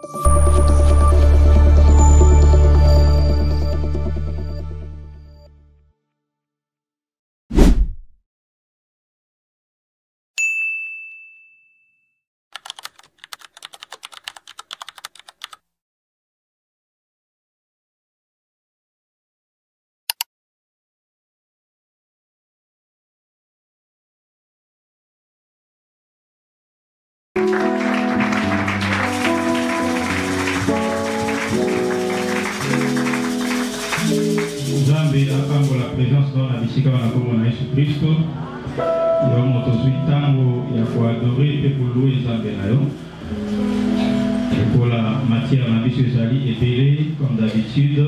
La présence dans la bisika na kombo na Yesu Kristo yo moto tango ya adorer et pour louer Nzambe na yo et pour la matière na biso ezali épelé comme d'habitude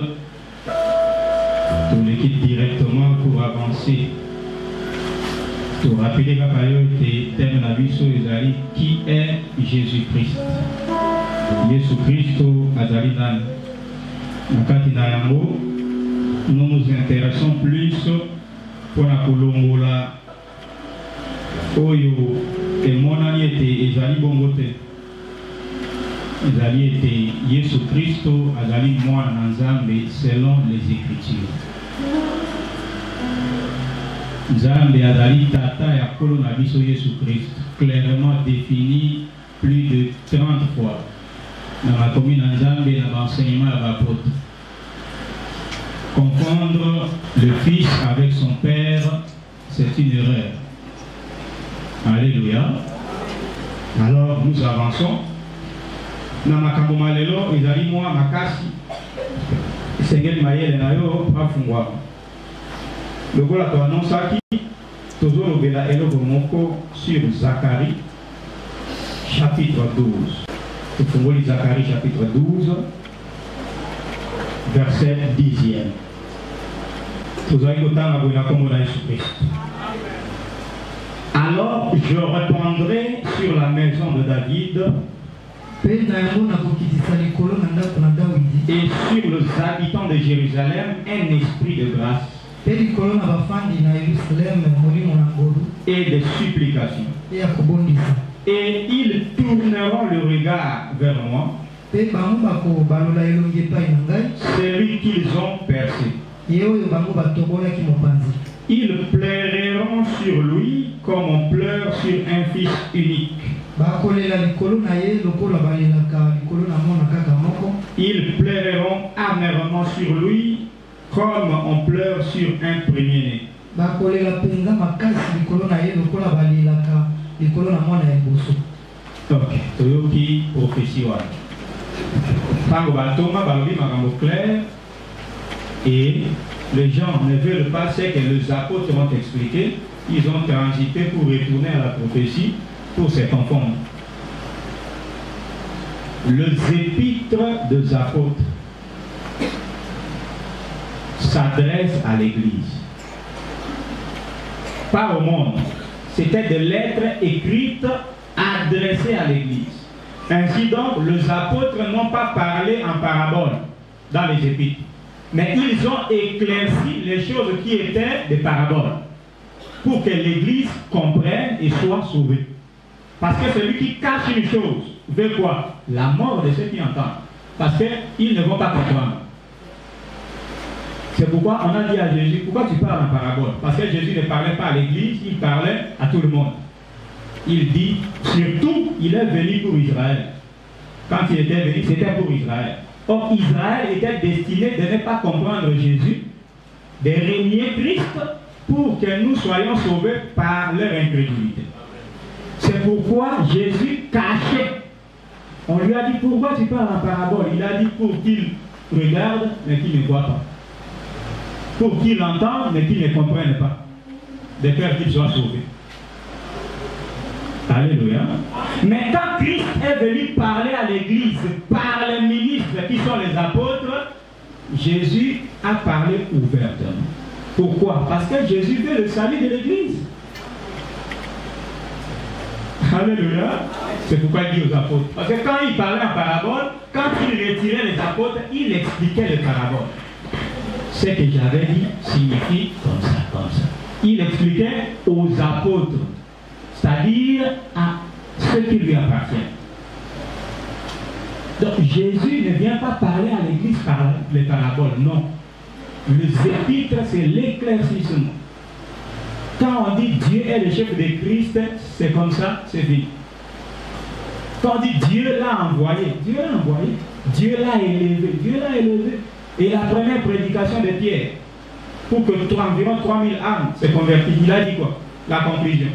on quitte directement pour avancer pour rappeler kaka yo te thème na biso ezali qui est Jésus-Christ. Yesu Kristo azali nani na kati na yango. Nous nous intéressons plus pour la Kolongola Oyo et mon ami était Ezali Bongote. Ezali était Yesu Christo, Azali moi Nzambe selon les Écritures. Nzambe Azali Tata ya Kolo na biso Yesu Christ, clairement défini plus de 30 fois. Dans la commune Nzambe, dans l'enseignement à l'apôtre. Confondre le Fils avec son Père, c'est une erreur. Alléluia. Alors nous avançons. Dans ma kambomalelo, ils allaient moi makasi. Seigneur Mayel nayo pas fungwa. Le gola to annonçaki toujours le bela elo moko sur Zacharie chapitre 12. Nous fungoli Zacharie chapitre 12 verset 10e. Alors je répandrai sur la maison de David et sur les habitants de Jérusalem un esprit de grâce et de supplication. Et ils tourneront le regard vers moi, celui qu'ils ont percé. Ils pleureront sur lui comme on pleure sur un fils unique. Ils pleureront amèrement sur lui comme on pleure sur un premier-né. Ok, toyoki prophétie wa. Tango batoma balobi makambo clair. Et les gens ne veulent pas ce que les apôtres ont expliqué. Ils ont transité pour retourner à la prophétie pour se confondre. Les épîtres des apôtres s'adressent à l'Église. Pas au monde. C'était des lettres écrites adressées à l'Église. Ainsi donc, les apôtres n'ont pas parlé en parabole dans les épîtres. Mais ils ont éclairci les choses qui étaient des paraboles pour que l'Église comprenne et soit sauvée. Parce que celui qui cache une chose veut quoi? La mort de ceux qui entendent. Parce qu'ils ne vont pas comprendre. C'est pourquoi on a dit à Jésus, pourquoi tu parles en parabole? Parce que Jésus ne parlait pas à l'Église, il parlait à tout le monde. Il dit, surtout, il est venu pour Israël. Quand il était venu, c'était pour Israël. Or, Israël était destiné de ne pas comprendre Jésus, de régner Christ pour que nous soyons sauvés par leur incrédulité. C'est pourquoi Jésus cachait. On lui a dit, pourquoi tu parles en parabole? Il a dit, pour qu'il regarde, mais qu'il ne voit pas. Pour qu'il entende, mais qu'il ne comprenne pas. De peur qu'il soit sauvé. Alléluia. Mais quand Christ est venu parler à l'Église par les ministres qui sont les apôtres, Jésus a parlé ouvertement. Pourquoi? Parce que Jésus veut le salut de l'Église. Alléluia. C'est pourquoi il dit aux apôtres. Parce que quand il parlait en parabole, quand il retirait les apôtres, il expliquait les paraboles. Ce que j'avais dit signifie comme ça, comme ça. Il expliquait aux apôtres, c'est-à-dire à ceux qui lui appartiennent. Donc Jésus ne vient pas parler à l'église par les paraboles, non. Les épîtres, c'est l'éclaircissement. Quand on dit Dieu est le chef de Christ, c'est comme ça, c'est fini. Quand on dit Dieu l'a envoyé, Dieu l'a envoyé, Dieu l'a élevé, Dieu l'a élevé. Et la première prédication de Pierre, pour que environ 3000 âmes se convertissent, il a dit quoi? La conclusion.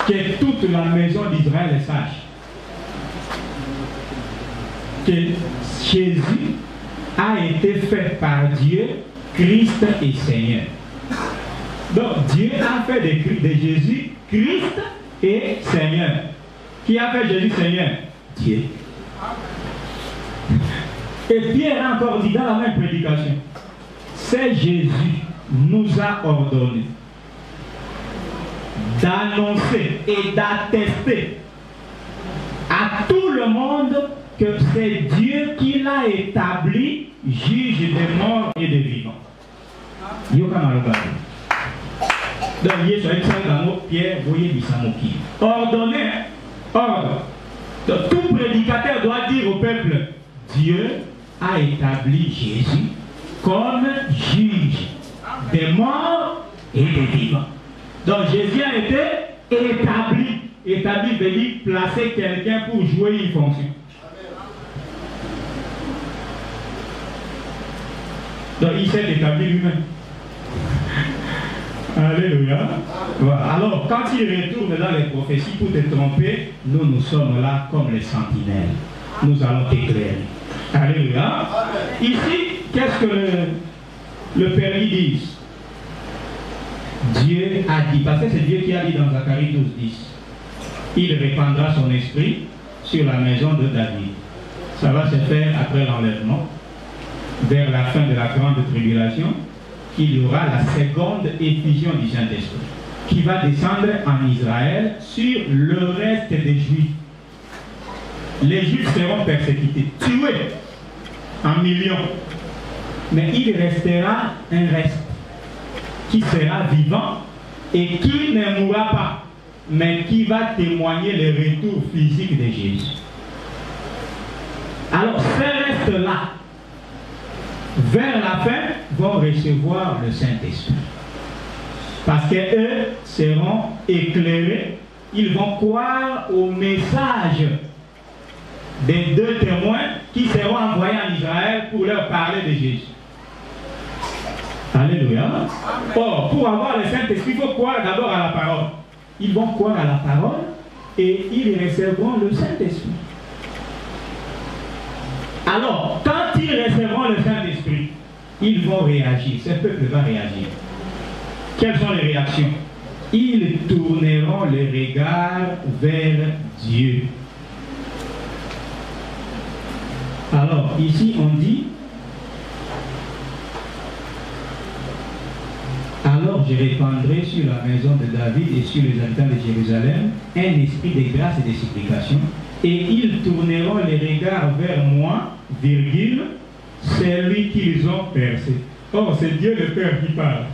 Que toute la maison d'Israël sache que Jésus a été fait par Dieu, Christ et Seigneur. Donc Dieu a fait de Jésus Christ et Seigneur. Qui a fait Jésus Seigneur? Dieu. Et Pierre a encore dit dans la même prédication, c'est Jésus nous a ordonné d'annoncer et d'attester à tout le monde que c'est Dieu qui l'a établi juge des morts et des vivants. Donc, Pierre, voyez ordonné, ordre. Donc, tout prédicateur doit dire au peuple, Dieu a établi Jésus comme juge des morts et des vivants. Donc Jésus a été établi. Établi veut dire placer quelqu'un pour jouer une fonction. Donc il s'est établi lui-même. Alléluia. Voilà. Alors quand il retourne dans les prophéties pour te tromper, nous sommes là comme les sentinelles. Nous allons t'éclairer. Alléluia. Ici, qu'est-ce que le Père dit? Dieu a dit, parce que c'est Dieu qui a dit dans Zacharie 12, 10, il répandra son esprit sur la maison de David. Ça va se faire après l'enlèvement, vers la fin de la grande tribulation, qu'il y aura la seconde effusion du Saint-Esprit, qui va descendre en Israël sur le reste des Juifs. Les Juifs seront persécutés, tués en millions. Mais il restera un reste qui sera vivant et qui ne mourra pas, mais qui va témoigner le retour physique de Jésus. Alors ces restes-là, vers la fin, vont recevoir le Saint-Esprit. Parce qu'eux seront éclairés, ils vont croire au message des deux témoins qui seront envoyés en Israël pour leur parler de Jésus. Alléluia. Or, pour avoir le Saint-Esprit, il faut croire d'abord à la parole. Ils vont croire à la parole et ils recevront le Saint-Esprit. Alors, quand ils recevront le Saint-Esprit, ils vont réagir. Ce peuple va réagir. Quelles sont les réactions? Ils tourneront les regards vers Dieu. Alors, ici, on dit, alors je répandrai sur la maison de David et sur les habitants de Jérusalem un esprit de grâce et de supplication, et ils tourneront les regards vers moi, virgule, celui qu'ils ont percé. Or, c'est Dieu le Père qui parle.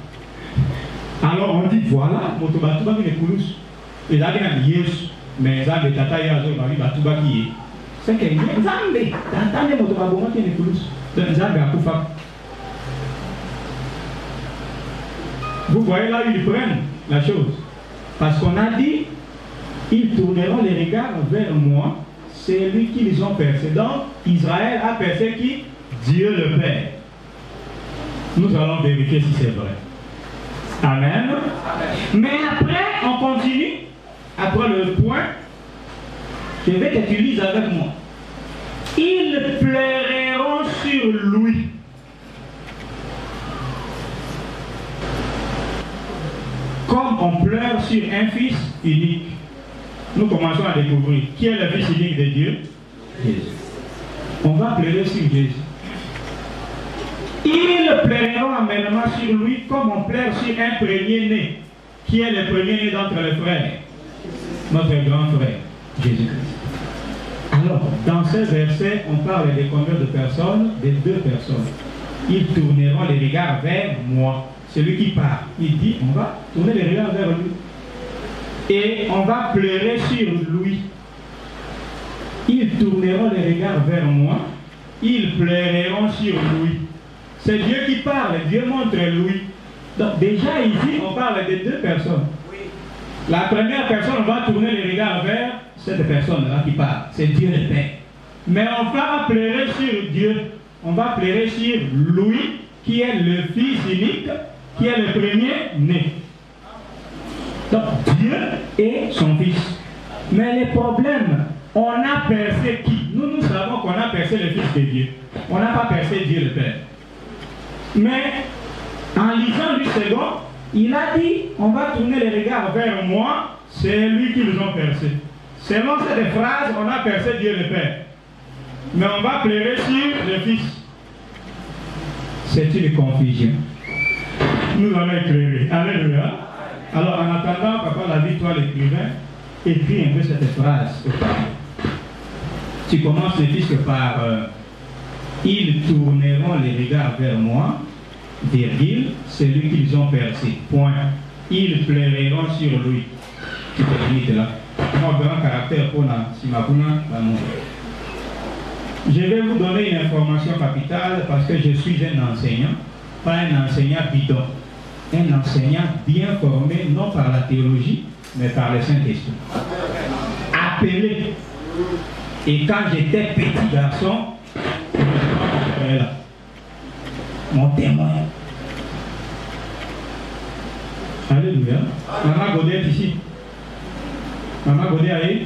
Alors on dit, voilà, Motobatuba qui est Koulous. Et là, il y a Yesu, mais Zambe Tata Yazo, Batuba qui est. C'est que Zambe, t'entendez Motobatuba qui est Koulous. Zambe a Koufa. Vous voyez là où ils prennent la chose. Parce qu'on a dit, ils tourneront les regards vers moi, c'est lui qu'ils ont percé. Donc, Israël a percé qui? Dieu le Père. Nous allons vérifier si c'est vrai. Amen. Amen. Mais après, on continue. Après le point, je vais que tu lises avec moi. Ils pleureront sur lui. Comme on pleure sur un fils unique. Nous commençons à découvrir qui est le fils unique de Dieu. Jésus. On va pleurer sur Jésus. Ils pleureront amènement sur lui comme on pleure sur un premier-né. Qui est le premier-né d'entre les frères? Notre grand frère, Jésus-Christ. Alors, dans ce verset, on parle de combien de personnes? De deux personnes. Ils tourneront les regards vers moi. Celui qui part, il dit, on va tourner les regards vers lui. Et on va pleurer sur lui. ils tourneront les regards vers moi, ils pleureront sur lui. C'est Dieu qui parle, Dieu montre lui. Donc déjà ici, on parle de deux personnes. La première personne, on va tourner les regards vers cette personne-là qui parle. C'est Dieu le Père. Mais on va pleurer sur Dieu. On va pleurer sur lui, qui est le Fils unique, qui est le premier-né. Donc Dieu et son Fils. Mais le problème, on a percé qui? Nous savons qu'on a percé le Fils de Dieu. On n'a pas percé Dieu le Père. Mais en lisant du second, il a dit, on va tourner les regards vers moi, c'est lui qui nous a percé. Selon cette phrase, on a percé Dieu le Père. Mais on va pleurer sur le Fils. C'est une confusion. Nous allons éclairer. Alléluia. Alors en attendant, papa l'a dit, toi l'écrivain, écris un peu cette phrase. Tu commences le disque par ils tourneront les regards vers moi, virgule, celui qu'ils ont percé. Point. Ils pleureront sur lui. Tu te limites là. Mon grand caractère pour la Simabuna, l'amour. Je vais vous donner une information capitale parce que je suis un enseignant, pas un enseignant bidon. Un enseignant bien formé, non par la théologie, mais par le Saint-Esprit. Appelé. Et quand j'étais petit garçon, mon témoin. Alléluia. Maman Godet est ici. Maman Godet est ici.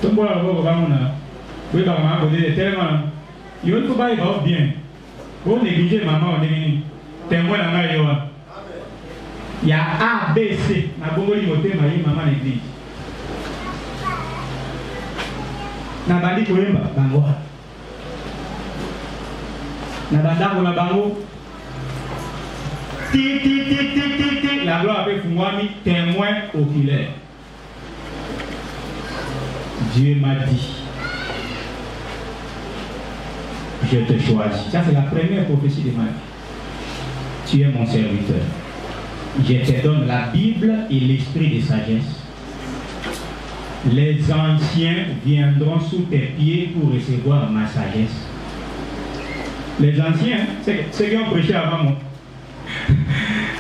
Tout le monde a oui, maman Godet est tellement. Il ne faut pas y avoir bien. Vous négligez maman, on est témoin dans ma vie. Il y a A, B, C. Na bongo limote maï maman l'église. Na bandi koyemba bango. Na bandako na bango. Ti. La gloire avec Fumwami, témoin oculaire. Dieu m'a dit, je te choisis. Ça c'est la première prophétie de ma vie. Tu es mon serviteur. Je te donne la Bible et l'esprit de sagesse. Les anciens viendront sous tes pieds pour recevoir ma sagesse. Les anciens, c'est ceux qui ont prêché avant moi.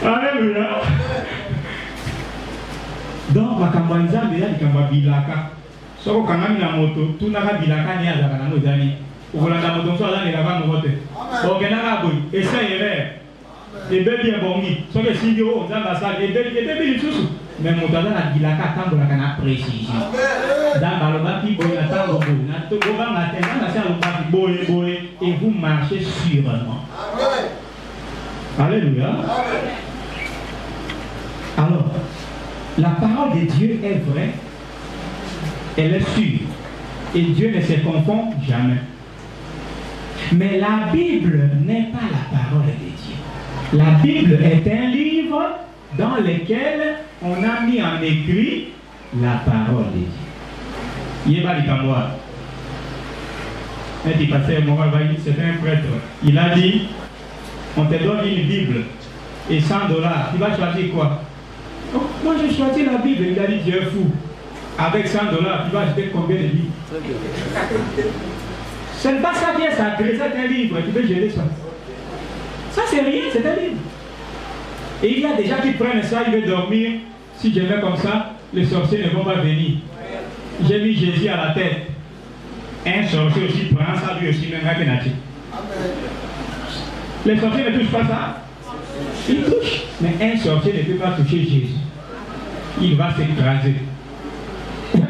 Alléluia. Donc, ma kambanza déjà dit kamba bilaka. Soko kanami na moto, tout n'a pas bilaka ni azaka na mozani. Okolanda moto so ala ne lava moto. Okenaka boy, essaye et bébé est bon, ce que si on a la salle, et bébé est sous. Mais mon talent a dit la carte pour la précision. Dans le bâti, vous et vous marchez sûrement. Alléluia. Alors, la parole de Dieu est vraie, elle est sûre, et Dieu ne se confond jamais. Mais la Bible n'est pas la parole de Dieu. La Bible est un livre dans lequel on a mis en écrit la parole de Dieu. Yéba Likamboa, un petit pasteur Morabaï, c'est un prêtre. Il a dit, on te donne une Bible et $100. Tu vas choisir quoi? Oh, moi j'ai choisi la Bible. Il a dit, Dieu est fou. Avec $100, tu vas acheter combien de livres? Ce n'est pas ça qui est sacré, c'est un livre. Tu peux gérer ça. Ça, c'est rien, c'est un livre. Et il y a des gens qui prennent ça, ils veulent dormir. Si je vais comme ça, les sorciers ne vont pas venir. J'ai mis Jésus à la tête. Un sorcier aussi prend ça, lui aussi, même à Kenati. Les sorciers ne touchent pas ça. Ils touchent. Mais un sorcier ne peut pas toucher Jésus. Il va s'écraser.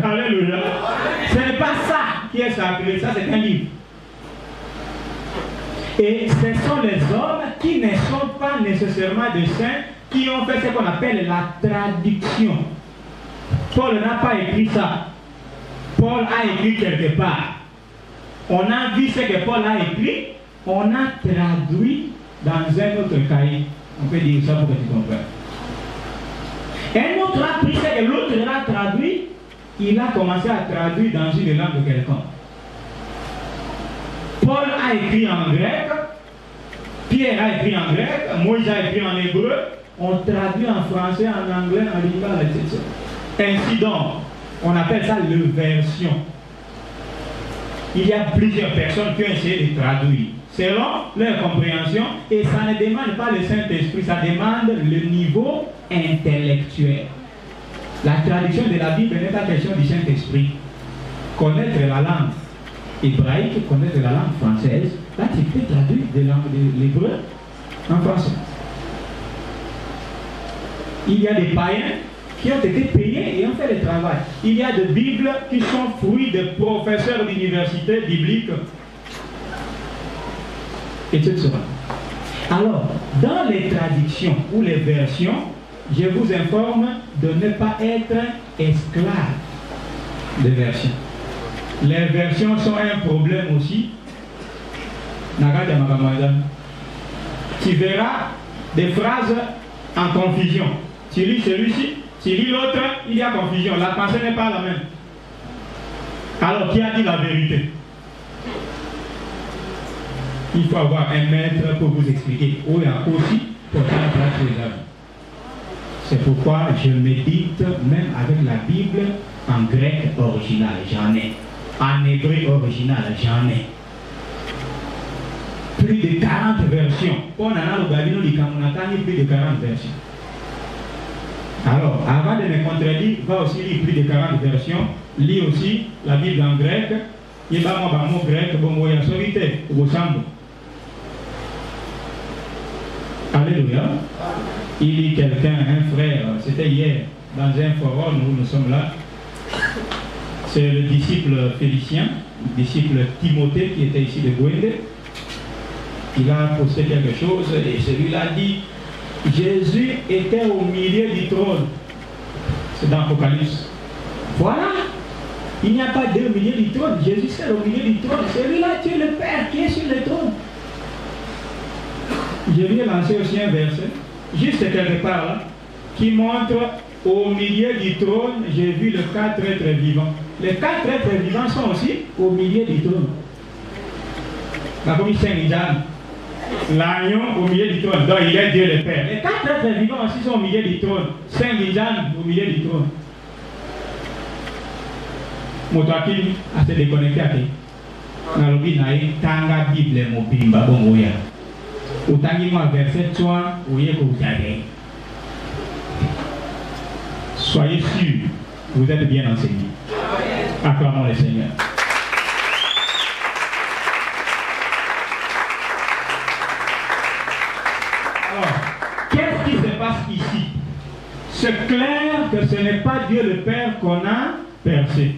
Alléluia. Ce n'est pas ça qui est sacré, ça c'est un livre. Et ce sont les hommes qui ne sont pas nécessairement des saints qui ont fait ce qu'on appelle la traduction. Paul n'a pas écrit ça. Paul a écrit quelque part. On a vu ce que Paul a écrit, on a traduit dans un autre cahier. On peut dire ça pour que tu comprennes. Un autre a pris ce que l'autre a traduit, il a commencé à traduire dans une langue de quelqu'un. Paul a écrit en grec, Pierre a écrit en grec, Moïse a écrit en hébreu, on traduit en français, en anglais, en liban, etc. Ainsi donc, on appelle ça le version. il y a plusieurs personnes qui ont essayé de traduire selon leur compréhension, et ça ne demande pas le Saint-Esprit, ça demande le niveau intellectuel. La traduction de la Bible n'est pas question du Saint-Esprit. Connaître la langue hébraïque, connaître la langue française, là tu peux traduire de l'hébreu en français. Il y a des païens qui ont été payés et ont fait le travail. Il y a des Bibles qui sont fruits de professeurs d'université biblique, etc. Alors, dans les traductions ou les versions, je vous informe de ne pas être esclave des versions. Les versions sont un problème aussi. Tu verras des phrases en confusion. Tu lis celui-ci, tu lis l'autre, il y a confusion. La pensée n'est pas la même. Alors, qui a dit la vérité? Il faut avoir un maître pour vous expliquer. Où il y a aussi pour faire place les avis. C'est pourquoi je médite même avec la Bible en grec original, j'en ai. En hébreu original, j'en ai. Plus de 40 versions. On a plus de 40 versions. Alors, avant de me contredire, va aussi lire plus de 40 versions. Lis aussi la Bible en grec. Il y a un mot grec, bon, il y a solité, au sambo. Alléluia. Il y a quelqu'un, un frère, c'était hier, dans un forum où nous sommes là. C'est le disciple Félicien, le disciple Timothée qui était ici de Gwende. Il a posté quelque chose et celui-là dit Jésus était au milieu du trône. C'est dans l'Apocalypse. Voilà. Il n'y a pas deux au milieu du trône. Jésus c'est au milieu du trône. Celui-là, tu es le Père qui est sur le trône. Je lui ai lancé aussi un verset, juste quelque part là, qui montre au milieu du trône, j'ai vu les 4 êtres vivants. Les 4 êtres vivants sont aussi au milieu du trône. La commission Saint-Jean, l'agneau au milieu du trône, donc il est Dieu le Père. Les 4 êtres vivants aussi sont au milieu du trône. Saint-Jean au milieu du trône. Motoaki a se déconnecté à qui? Nalobi naï tanga Bible mobimba bongoya. Utangi moi verset 3 ouye ko utagé. Soyez sûrs, vous êtes bien enseignés. Acclamons le Seigneur. Alors, qu'est-ce qui se passe ici? C'est clair que ce n'est pas Dieu le Père qu'on a percé.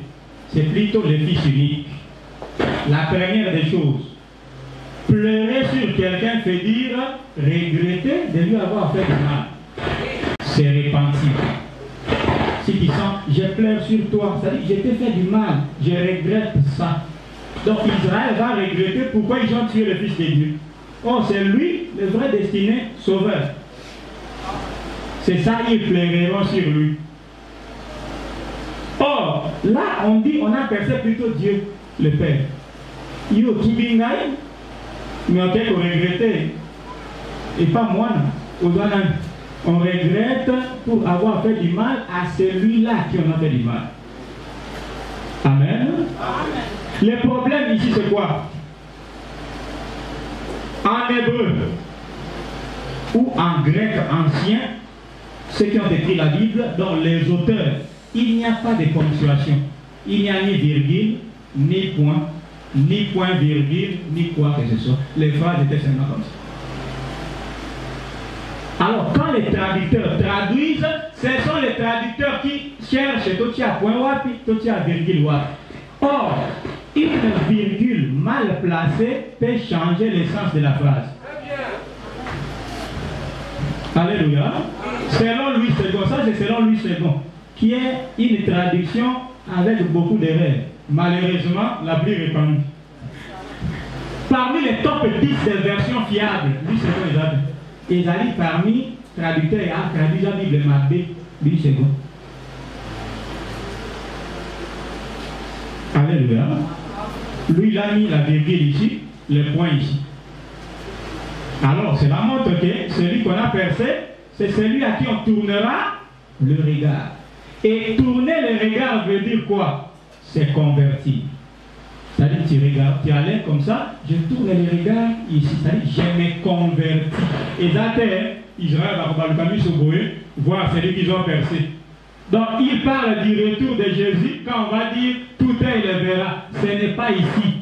C'est plutôt le Fils unique. La première des choses, pleurer sur quelqu'un fait dire regretter de lui avoir fait du mal. C'est repentir. Si tu sens, je pleure sur toi, ça dit, je t'ai fait du mal, je regrette ça. Donc Israël va regretter pourquoi ils ont tué le Fils de Dieu. Oh, c'est lui le vrai destiné sauveur. C'est ça, ils pleureront sur lui. Or, là, on dit, on a percé plutôt Dieu, le Père. Yo, Kibingaï, mais on peut regretter. Et pas moi, on regrette pour avoir fait du mal à celui-là qui en a fait du mal. Amen. Amen. Le problème ici, c'est quoi? En hébreu ou en grec ancien, ceux qui ont écrit la Bible, dont les auteurs, il n'y a pas de ponctuation. Il n'y a ni virgule, ni point, ni point virgule, ni quoi que ce soit. Les phrases étaient seulement comme ça. Alors, quand les traducteurs traduisent, ce sont les traducteurs qui cherchent tout à point wapi, tout à virgule wapi. Or, une virgule mal placée peut changer le sens de la phrase. Alléluia. Selon Louis II, ça c'est selon Louis II, qui est une traduction avec beaucoup d'erreurs. Malheureusement, la plus répandue. Parmi les top 10 des versions fiables, Louis II, ils arrivent parmi traducteurs et traduisent la Bible Mabé, Louis II. Alléluia. Lui, il a mis la virgule ici, le point ici. Alors, cela montre que celui qu'on a percé, c'est celui à qui on tournera le regard. Et tourner le regard veut dire quoi? C'est convertir. C'est-à-dire, tu regardes, tu allais comme ça, je tourne les regards ici, c'est-à-dire, je me convertis. Et là, Israël va le camion sur Boé, voir celui qu'ils ont percé. Donc, il parle du retour de Jésus, quand on va dire, tout il le verra. Ce n'est pas ici.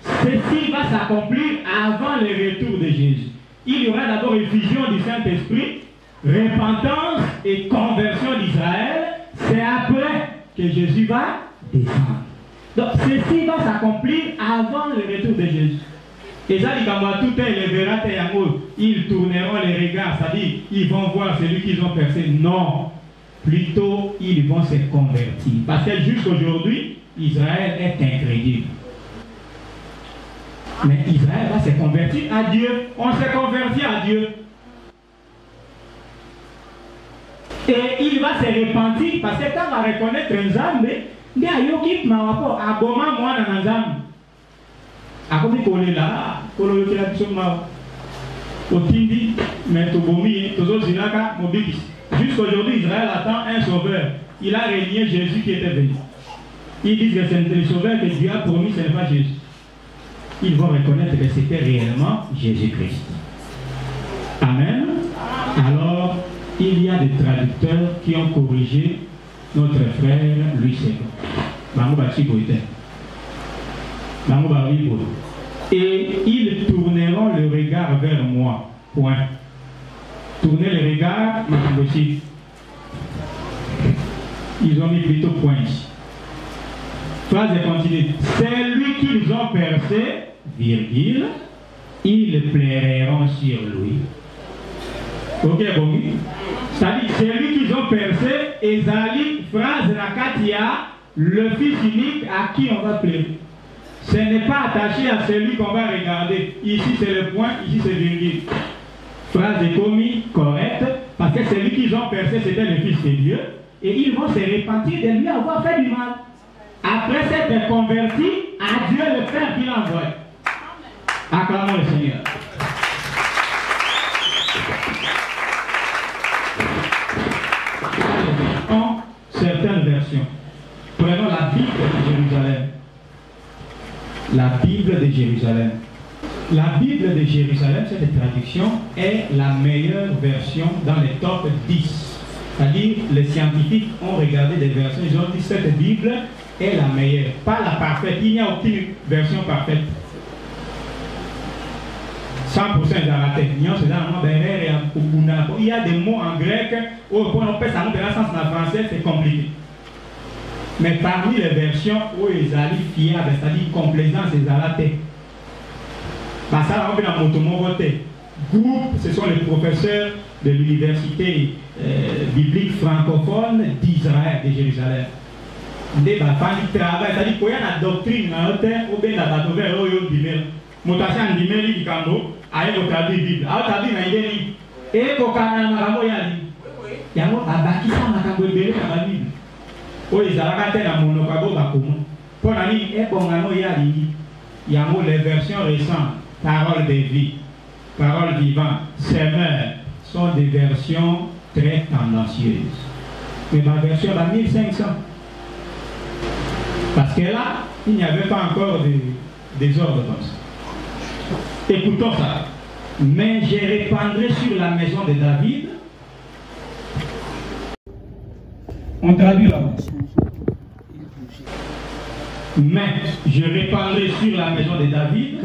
Ceci va s'accomplir avant le retour de Jésus. Il y aura d'abord effusion du Saint-Esprit, repentance et conversion d'Israël. C'est après que Jésus va descendre. Donc, ceci va s'accomplir avant le retour de Jésus. Et ça dit tout il le verra, ils tourneront les regards, c'est-à-dire, ils vont voir celui qu'ils ont percé. Non, plutôt, ils vont se convertir. Parce que jusqu'aujourd'hui, Israël est incrédule. Mais Israël va se convertir à Dieu. On se convertit à Dieu. Et il va se repentir parce que quand on va reconnaître un Nzambe, il y a un ma rapport à Boma moi dans Nzambe. A comme il est là, il y a des choses au Tindi, mais au Bomi, aux Zinaka, Mobikis. Jusqu'aujourd'hui, Israël attend un sauveur. Il a régné Jésus qui était venu. Ils disent que c'est le sauveur que Dieu a promis, ce n'est pas Jésus. Ils vont reconnaître que c'était réellement Jésus-Christ. Amen. Alors, il y a des traducteurs qui ont corrigé notre frère Louis II. Et ils tourneront le regard vers moi. Point. Tourner le regard, ils ont mis plutôt point ici. Phrase continue. C'est lui qu'ils ont percé, virgule, ils plairont sur lui. Ok, bon. C'est-à-dire, c'est lui qu'ils ont percé, et Zali, phrase Nakatia, le fils unique à qui on va plaire. Ce n'est pas attaché à celui qu'on va regarder. Ici, c'est le point, ici, c'est virgule. Phrase économie correcte, parce que celui qu'ils ont percé, c'était le Fils de Dieu, et ils vont se repentir de lui avoir fait du mal. Après s'être converti à Dieu le Père qui l'envoie. Acclamons le Seigneur. En certaines versions, prenons la Bible de Jérusalem. La Bible de Jérusalem. La Bible de Jérusalem, cette traduction, est la meilleure version dans les top 10. C'est-à-dire, les scientifiques ont regardé des versions, ils ont dit cette Bible est la meilleure, pas la parfaite. Il n'y a aucune version parfaite. 100% d'araté. Il y a des mots en grec, où on peut savoir dans le sens en français, c'est compliqué. Mais parmi les versions où ils allaient fiables, c'est-à-dire complaisance et araté, bah ça on peut dans mon voté. Groupe, ce sont les professeurs de l'université biblique francophone d'Israël, de Jérusalem. Des bafani travail, c'est-à-dire qu'il y a la doctrine ou bien la batover ou yon dimel. Motation dimel li kambo, aye ko traduire Bible. A traduire na idée et ko kana makambo yali. Yango abaki sa makambo ebele na Bible. O ezalaka te na monoko abo bakoma. Pour nani e bongano yali. Yango les versions récentes, paroles de vie, paroles vivantes, semeurs, sont des versions très tendancieuses. Mais ma version va 1500. Parce que là, il n'y avait pas encore des ordres comme ça. Écoutons ça. Mais je répandrai sur la maison de David. On traduit là-bas. Mais je répandrai sur la maison de David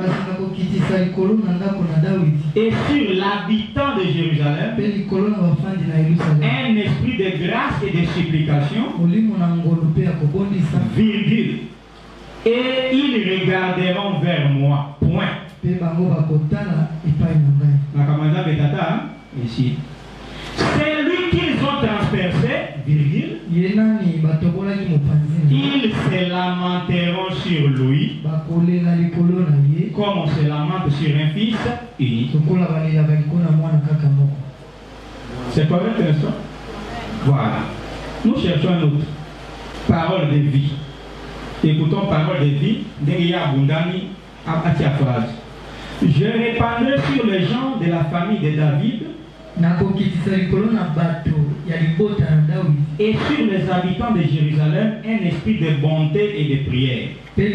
et sur l'habitant de Jérusalem un esprit de grâce et de supplication, virgule, et ils regarderont vers moi. Point. Ici. C'est lui qu'ils ont transpercé, virgule. Ils se lamenteront sur lui, comme on se lamente sur un fils unique. C'est correct, n'est-ce pas? Voilà. Nous cherchons un autre. Parole de vie. Écoutons parole de vie. Derrière Bundani, à phrase. Je répandrai sur les gens de la famille de David Et sur les habitants de Jérusalem, un esprit de bonté et de prière. Il y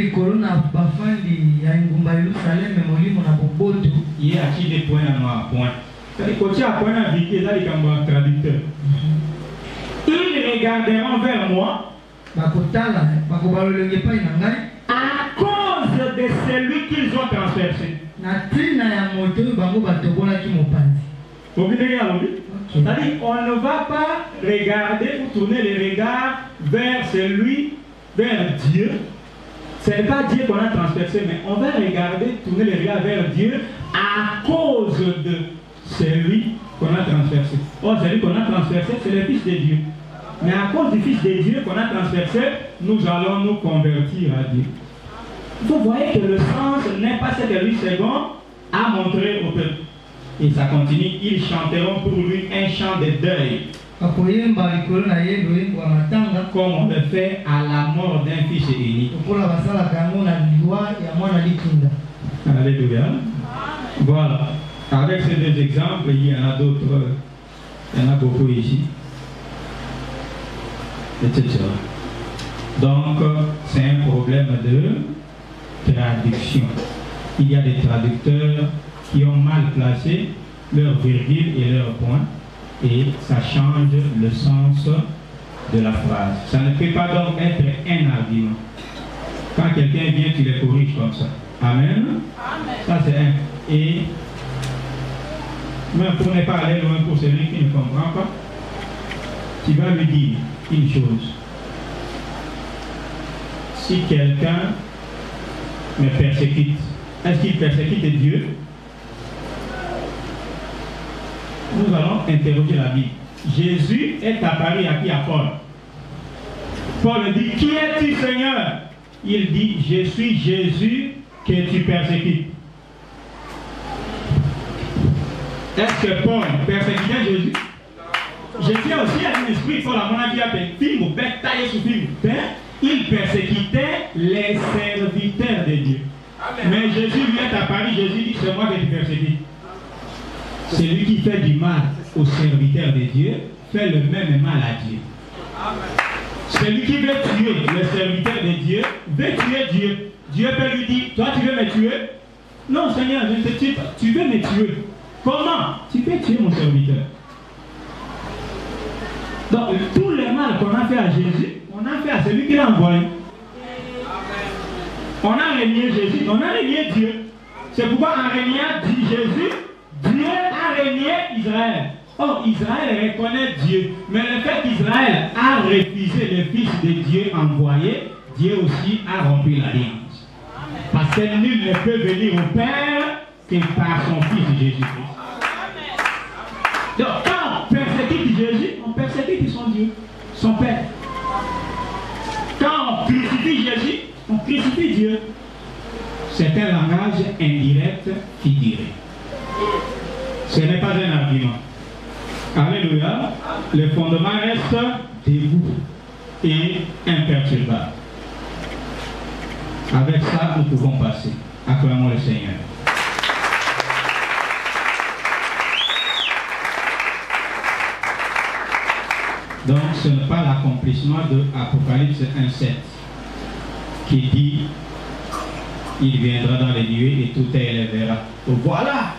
a des points à noir, point. Ils regarderont vers moi à cause de celui qu'ils ont transpercé. C'est-à-dire on ne va pas regarder ou tourner les regards vers celui, vers Dieu. Ce n'est pas Dieu qu'on a transpercé, mais on va regarder, tourner les regards vers Dieu à cause de celui qu'on a transpercé. Or, celui qu'on a transpercé, c'est le Fils de Dieu. Mais à cause du Fils de Dieu qu'on a transpercé, nous allons nous convertir à Dieu. Vous voyez que le sens n'est pas ce que lui second a montré au peuple. Et ça continue, ils chanteront pour lui un chant de deuil. Comme on le fait à la mort d'un fils unique. Alléluia. Voilà. Avec ces deux exemples, il y en a d'autres. Il y en a beaucoup ici. Etc. Donc, c'est un problème de traduction. Il y a des traducteurs qui ont mal placé leur virgule et leur point, et ça change le sens de la phrase. Ça ne peut pas donc être un argument. Quand quelqu'un vient, tu le corriges comme ça. Amen. Ça c'est un. Et même pour ne pas aller loin pour celui qui ne comprend pas, tu vas lui dire une chose. Si quelqu'un me persécute, est-ce qu'il persécute Dieu? Nous allons interroger la Bible. Jésus est apparu à qui? À Paul. Paul dit, qui es-tu, Seigneur? Il dit, je suis Jésus que tu persécutes. Est-ce que Paul persécutait Jésus? Jésus aussi a un esprit, Paul a mon avis appelé film, taillé sous film. Il persécutait les serviteurs de Dieu. Mais Jésus lui est apparu, Jésus dit, c'est moi que tu persécutes. Celui qui fait du mal aux serviteurs de Dieu fait le même mal à Dieu. Celui qui veut tuer le serviteur de Dieu veut tuer Dieu. Dieu peut lui dire, toi tu veux me tuer? Non Seigneur, je ne te tue pas. Tu veux me tuer. Comment? Tu peux tuer mon serviteur. Donc tout le mal qu'on a fait à Jésus, on a fait à celui qui l'a envoyé. On a renié Jésus, on a renié Dieu. C'est pourquoi en régnant Jésus, Dieu a régné Israël. Or, Israël reconnaît Dieu. Mais le fait qu'Israël a refusé le Fils de Dieu envoyé, Dieu aussi a rompu l'alliance. Parce que nul ne peut venir au Père que par son Fils Jésus-Christ. Donc, quand on persécute Jésus, on persécute son Dieu, son Père. Quand on crucifie Jésus, on crucifie Dieu. C'est un langage indirect figuré. Ce n'est pas un argument. Alléluia. Le fondement reste debout et imperturbable. Avec ça, nous pouvons passer. Acclamons le Seigneur. Donc, ce n'est pas l'accomplissement de Apocalypse 1,7 qui dit il viendra dans les nuées et tout élèvera. Donc voilà,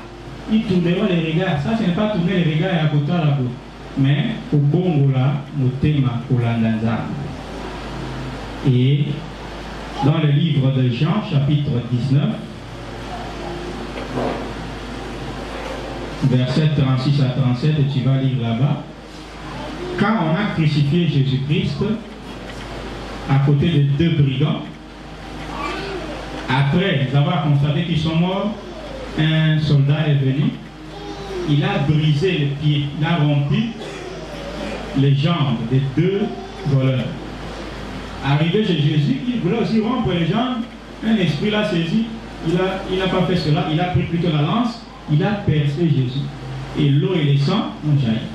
ils tourneront les regards. Ça, ce n'est pas tourner les regards à côté à la boue. Mais au Bongola, au thème pour l'Andanza. Et dans le livre de Jean, chapitre 19, versets 36 à 37, et tu vas lire là-bas. Quand on a crucifié Jésus-Christ à côté de deux brigands, après avoir constaté qu'ils sont morts, un soldat est venu, il a brisé les pieds, il a rompu les jambes des deux voleurs. Arrivé chez Jésus, il voulait aussi rompre les jambes, un esprit l'a saisi, il n'a pas fait cela, il a pris plutôt la lance, il a percé Jésus. Et l'eau et le sang ont jailli.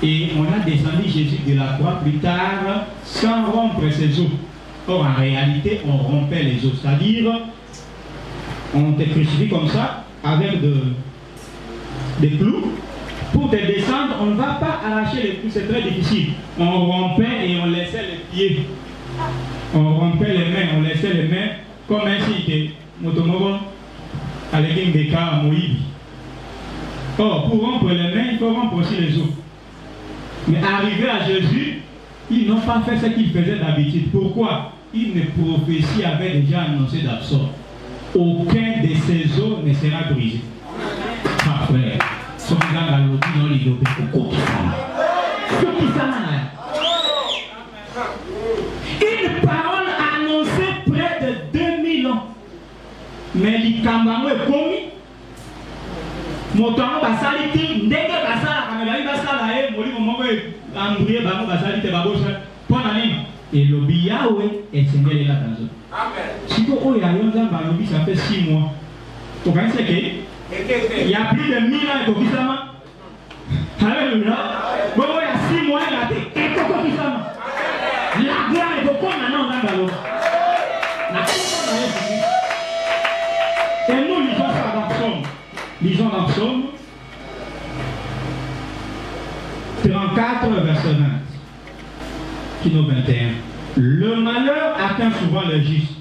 Et on a descendu Jésus de la croix plus tard sans rompre ses os. Or, en réalité, on rompait les os. C'est-à-dire, on te crucifie comme ça, avec des clous. Pour te descendre, on ne va pas arracher les clous, c'est très difficile. On rompait et on laissait les pieds. On rompait les mains, on laissait les mains comme ainsi que Motomogo avec une béca à Moïbi. Or, pour rompre les mains, il faut rompre aussi les os. Mais arrivé à Jésus, ils n'ont pas fait ce qu'ils faisaient d'habitude. Pourquoi? Une prophétie avait déjà annoncé d'absor. Aucun de ces os ne sera brisé. Ah frère, une parole annoncée près de 2000 ans. Mais l'Ikambamo est commis. Motomo basaliti, ndenge basala kamera basala moli momo ambrier bango basalite babosha pona nini elobi Yahweh esengeli la tanzo. Amen. Siko oyo ayonza balobi ça fait 6 mois. Vous pensez que il y a plus de 1000 ans et kokisama. Alléluia. Bon il y a 6 mois il a été et kokisama. La gloire est beaucoup maintenant dans balo. Et nous lisons ça dans Psaume. Lisons dans Psaume 34, verset 20. Kino 21. Le malheur atteint souvent le juste.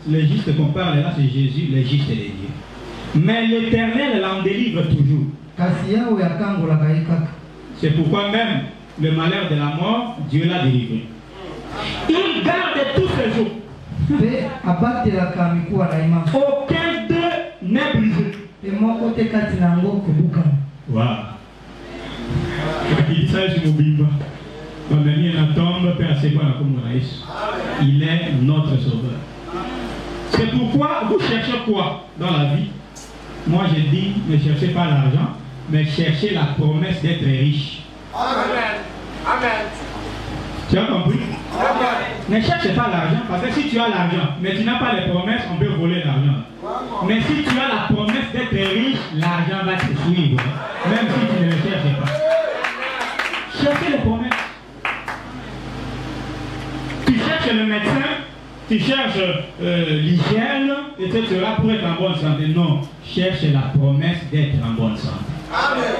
Le juste qu'on parle là, c'est Jésus, le juste et les dieux. Mais l'Éternel l'en délivre toujours. C'est pourquoi même le malheur de la mort, Dieu l'a délivré. Il garde tous ses jours. Aucun d'eux n'est brisé. Waouh. Il est notre sauveur. C'est pourquoi vous cherchez quoi dans la vie? Moi je dis, ne cherchez pas l'argent, mais cherchez la promesse d'être riche. Amen. Amen. Tu as compris? Ne cherche pas l'argent, parce que si tu as l'argent, mais tu n'as pas les promesses, on peut voler l'argent. Mais si tu as la promesse d'être riche, l'argent va te suivre, même si tu ne le cherches pas. Cherchez les promesses. Tu cherches le médecin, tu cherches l'hygiène, etc. pour être en bonne santé. Non, cherche la promesse d'être en bonne santé. Amen.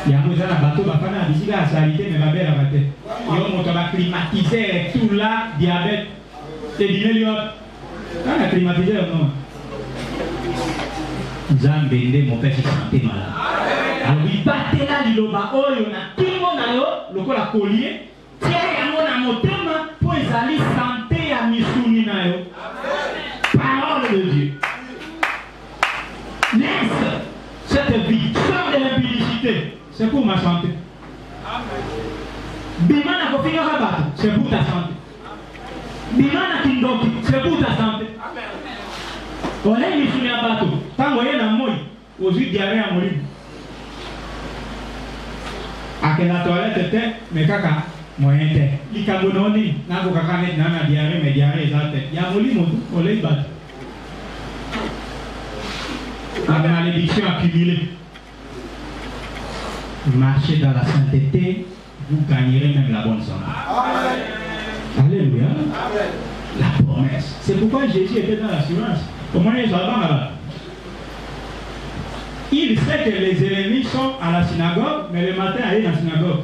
Il y a un bateau qui va ici la salité, mais va bien la tête. Il y a un climatiseur, tout là, diabète. C'est du milieu. Quand on a climatisé, non. Zambende, mon père, c'est santé malade. Alors, il battait là, il a oh, il y a tout le monde, le col à collier. Tiens, il y a mon thème pour les alliés santé à Missouni. Parole de Dieu. Laisse cette vie, sors de l'impudicité. C'est pour ma santé. Bimana Kofiga Rabat, c'est pour ta santé. Bimana Kindoki, c'est pour ta santé. On est mis sur les bateaux. Tant qu'on est dans le monde, aux yeux diarrhée à mourir. À que la toilette était, mais caca, moyen était. Les cabononi, n'a pas caca net, n'a pas diarrhée, mais diarrhée est à tête. Il y a mourir, on les bat. Avec la malédiction accumulée. Marchez dans la sainteté, vous gagnerez même la bonne santé. Amen. Alléluia. Amen. La promesse. C'est pourquoi Jésus était dans l'assurance. Comment il est là-bas? Il sait que les ennemis sont à la synagogue, mais le matin, il est dans la synagogue.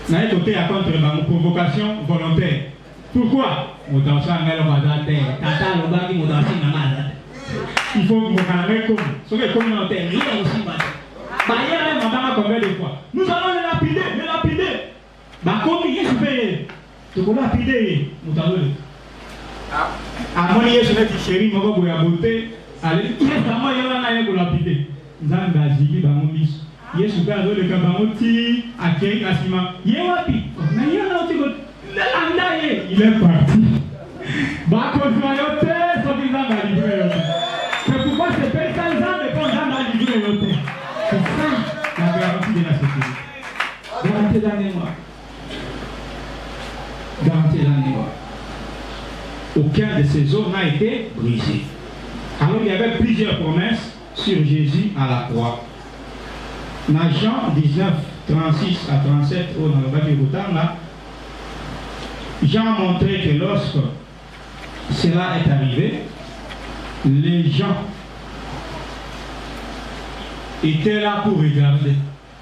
Il a été à contre une provocation volontaire. Pourquoi? Il faut que vous nous allons les lapider, les lapider. Bah comme il est super, tu peux lapider, nous allons les. À mon yeux, je vais dire chérie, moi je vais vous beauté. Allez, il est à moi, il y en a un pour lapider. Nous allons bazier, bah mon bis. Il est super, le cabamoti, à quel cassiment. Il est wapi. Mais il y en a aussi d'autres. Il est parti. Bah quand je vais au thé, ça dit ça va livrer. C'est pourquoi c'est personne ne prend ça va livrer au thé. C'est ça. La garantie de la sécurité. Garantie d'un mémoire. Garantie d'un mémoire. Aucun de ces os n'a été brisé. Alors il y avait plusieurs promesses sur Jésus à la croix. Dans Jean 19, 36 à 37, dans le Bible Boutan, là, Jean a montré que lorsque cela est arrivé, les gens étaient là pour regarder.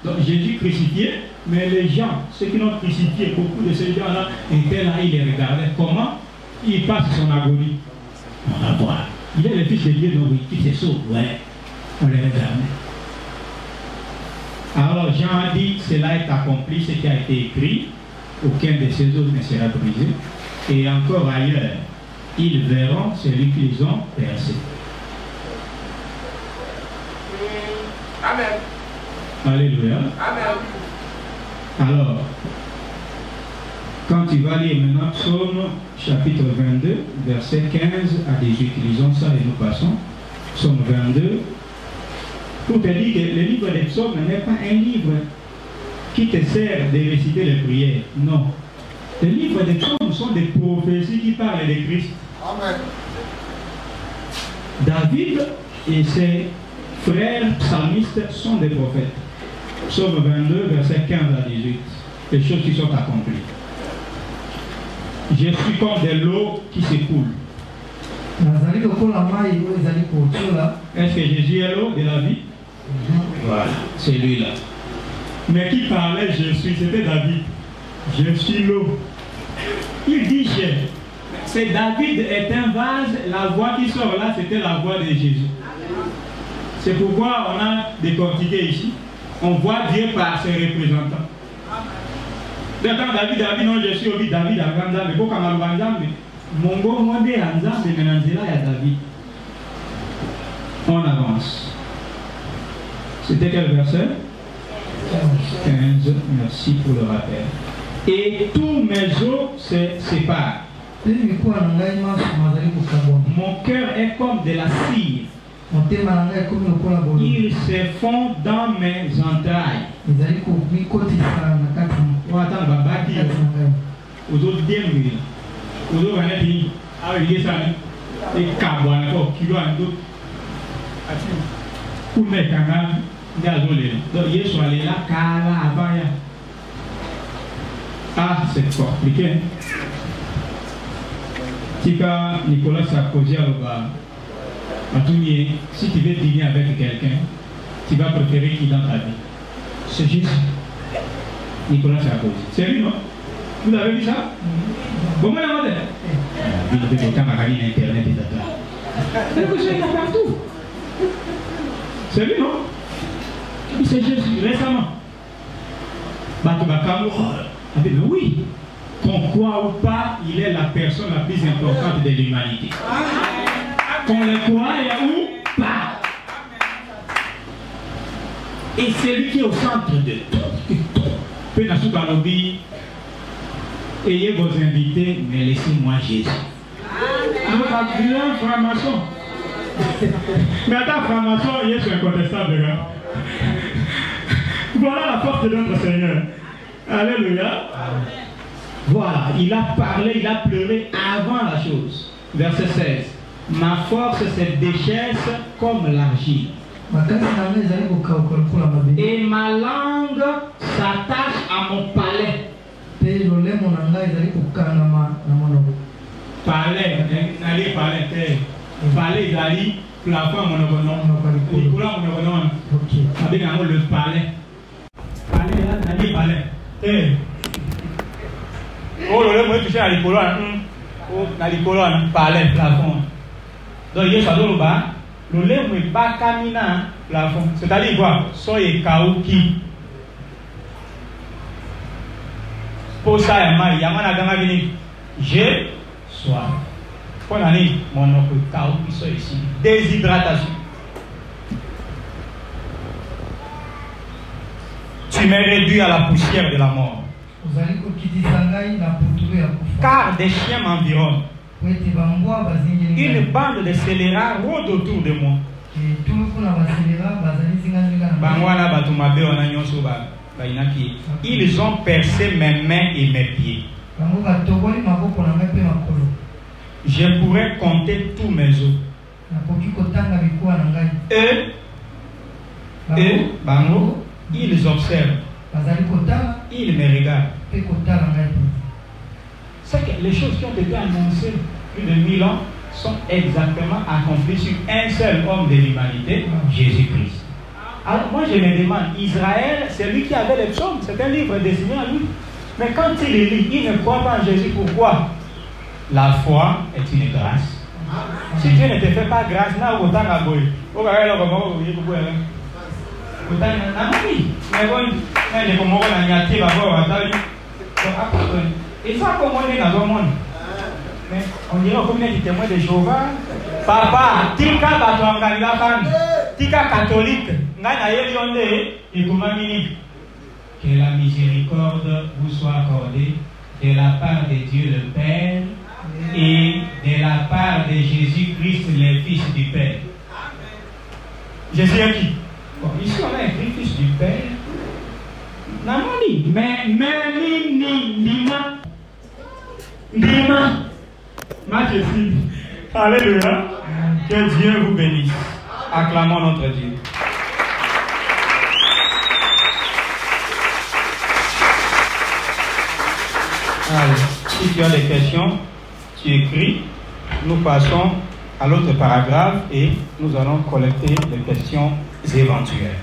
Donc Jésus crucifié, mais les gens, ceux qui l'ont crucifié, beaucoup de ces gens-là étaient là, ils les regardaient. Comment il passe son agonie? On va voir. Il est le fils de Dieu, donc oui, qui se sauve. Ouais, on les regardait. Alors Jean a dit, cela est accompli, ce qui a été écrit, aucun de ces os ne sera brisé. Et encore ailleurs, ils verront celui qu'ils ont percé. Amen. Alléluia. Amen. Alors, quand tu vas lire maintenant Psaume chapitre 22, versets 15 à 18, lisons ça et nous passons. Psaume 22. Pour te dire que le livre des psaumes n'est pas un livre qui te sert de réciter les prières. Non. Les livres des psaumes sont des prophéties qui parlent de Christ. Amen. David et ses frères psalmistes sont des prophètes. Psaume 22, versets 15 à 18. Les choses qui sont accomplies. Je suis comme de l'eau qui s'écoule. Est-ce que Jésus est l'eau de la vie? Voilà, c'est lui-là. Mais qui parlait je suis, c'était David. Je suis l'eau. Il dit je. C'est David est un vase, la voix qui sort là, c'était la voix de Jésus. C'est pourquoi on a décortiqué ici. On voit Dieu par ses représentants. Quand David, non, je suis au David, mais pourquoi Mongo, Monde, Anzam, et Menanzela, et David. On avance. C'était quel verset? 15. Merci pour le rappel. Et tous mes os se séparent. Mon cœur est comme de la cire. Ils se font dans mes entrailles. Ah, c'est compliqué. Tika Nicolas Sarkozy si tu veux dîner avec quelqu'un, tu vas préférer qui dans ta vie? C'est Jésus. Nicolas Sarkozy. C'est lui, non? Vous avez vu ça? Bon, moi, la modèle. Il avait des camarades internet et data. Il est partout. C'est lui, non? C'est Jésus, récemment. Mais oui, qu'on croit ou pas, il est la personne la plus importante de l'humanité. Qu'on le croit ou pas. Et c'est lui qui est au centre de tout. Ayez vos invités, mais laissez-moi Jésus. Un franc-maçon. Mais attends, franc-maçon, il est incontestable. Voilà la force de notre Seigneur. Alléluia. Voilà, il a parlé, il a pleuré avant la chose. Verset 16. Ma force se déchaisse comme l'argile. Et ma langue s'attache à mon palais. Palais, n'allez palais, palais d'Ali, plafond monogonon, le palais. Palais là, n'allez palais. Oh, le mot touché à l'écolo, à l'écolo, palais, plafond. Donc, il y a le bas, le lait n'est pas camina, plafond. C'est-à-dire quoi? Soyez kaouki. Pour ça, il y a j'ai soif. Pour l'année, mon oncle kaouki soit ici. Déshydratation. Tu m'es réduit à la poussière de la mort. Car des chiens m'environnent. Une bande de scélérats rôde autour de moi. Ils ont percé mes mains et mes pieds. Je pourrais compter tous mes os. Bango, ils observent. Ils me regardent. C'est que les choses qui ont été annoncées plus de 1000 ans sont exactement accomplies sur un seul homme de l'humanité, Jésus-Christ. Alors moi je me demande, Israël, c'est lui qui avait les psaumes, c'est un livre destiné à lui. Mais quand il les lit, il ne croit pas en Jésus. Pourquoi? La foi est une grâce. Si Dieu ne te fait pas grâce, n'a autant à boire. Au cas où on va vous boire. Autant à boire. Mais bon, mais comment on a gâté d'abord à ta vie. Il faut accommoder dans le monde. Mais on dirait comme il y a des témoins de Jéhovah. Papa, tika batwanga la femme, tika catholique, ngana yelionde, et comment que la miséricorde vous soit accordée de la part de Dieu le Père et de la part de Jésus-Christ le Fils du Père. Jésus est qui? Bon, ici on a écrit Fils du Père. Namoni, Nima, Matthieu. Alléluia. Que Dieu vous bénisse. Acclamons notre Dieu. Allez, si tu as des questions, tu écris. Nous passons à l'autre paragraphe et nous allons collecter les questions éventuelles.